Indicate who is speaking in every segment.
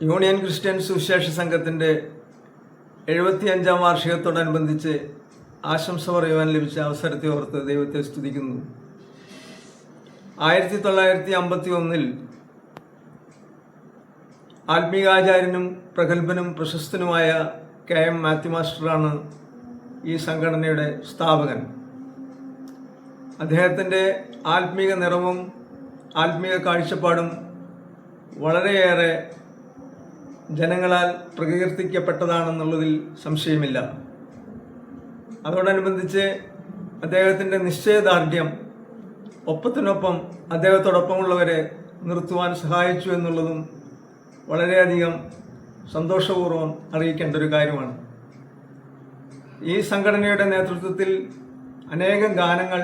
Speaker 1: Union Christian സുവിശേഷ സംഘത്തിൻ്റെ 75-ാം വാർഷികത്തോടനുബന്ധിച്ച് ആശംസ പറയുവാൻ ലഭിച്ച അവസരത്തെ ഓർത്ത് ദൈവത്തെ സ്തുതിക്കുന്നു. 1951-ൽ ആത്മീകാചാര്യനും പ്രഗത്ഭനും പ്രശസ്തനുമായ KM മാത്യു മാസ്റ്ററാണ് ഈ സംഘടനയുടെ സ്ഥാപകൻ. അദ്ദേഹത്തിൻ്റെ ആത്മീക നിറവും ആത്മീക കാഴ്ചപ്പാടും വളരെയേറെ ജനങ്ങളാൽ പ്രകീർത്തിക്കപ്പെട്ടതാണെന്നുള്ളതിൽ സംശയമില്ല. അതോടനുബന്ധിച്ച് അദ്ദേഹത്തിൻ്റെ നിശ്ചയദാർഢ്യം ഒപ്പത്തിനൊപ്പം അദ്ദേഹത്തോടൊപ്പമുള്ളവരെ നിർത്തുവാൻ സഹായിച്ചു എന്നുള്ളതും വളരെയധികം സന്തോഷപൂർവ്വം അറിയിക്കേണ്ട ഒരു കാര്യമാണ്. ഈ സംഘടനയുടെ നേതൃത്വത്തിൽ അനേകം ഗാനങ്ങൾ,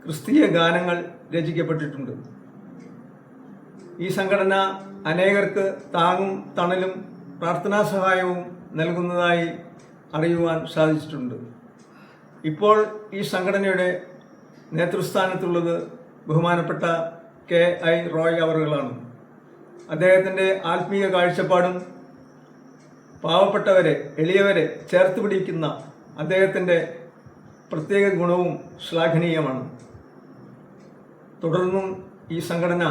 Speaker 1: ക്രിസ്തീയ ഗാനങ്ങൾ രചിക്കപ്പെട്ടിട്ടുണ്ട്. ഈ സംഘടന അനേകർക്ക് താങ്ങും തണലും പ്രാർത്ഥനാ സഹായവും നൽകുന്നതായി അറിയുവാൻ സാധിച്ചിട്ടുണ്ട്. ഇപ്പോൾ ഈ സംഘടനയുടെ നേതൃസ്ഥാനത്തുള്ളത് ബഹുമാനപ്പെട്ട KI റോയ് അവറുകളാണ്. അദ്ദേഹത്തിൻ്റെ ആത്മീയ കാഴ്ചപ്പാടും പാവപ്പെട്ടവരെ, എളിയവരെ ചേർത്ത് പിടിക്കുന്ന അദ്ദേഹത്തിൻ്റെ പ്രത്യേക ഗുണവും ശ്ലാഘനീയമാണ്. തുടർന്നും ഈ സംഘടന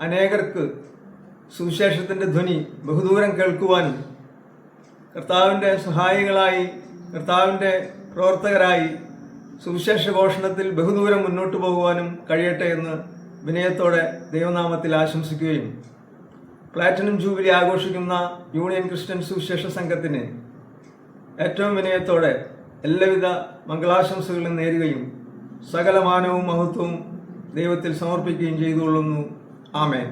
Speaker 1: അനേകർക്ക് സുവിശേഷത്തിൻ്റെ ധ്വനി ബഹുദൂരം കേൾക്കുവാനും കർത്താവിൻ്റെ സഹായികളായി, കർത്താവിൻ്റെ പ്രവർത്തകരായി സുവിശേഷ ഘോഷണത്തിൽ ബഹുദൂരം മുന്നോട്ട് പോകുവാനും കഴിയട്ടെ എന്ന് വിനയത്തോടെ ദൈവനാമത്തിൽ ആശംസിക്കുകയും പ്ലാറ്റിനം ജൂബിലി ആഘോഷിക്കുന്ന യൂണിയൻ ക്രിസ്ത്യൻ സുവിശേഷ സംഘത്തിന് ഏറ്റവും വിനയത്തോടെ എല്ലാവിധ മംഗളാശംസകളും നേരുകയും സകല മാനവും മഹത്വവും ദൈവത്തിൽ സമർപ്പിക്കുകയും ചെയ്തുകൊള്ളുന്നു. ആമേൻ.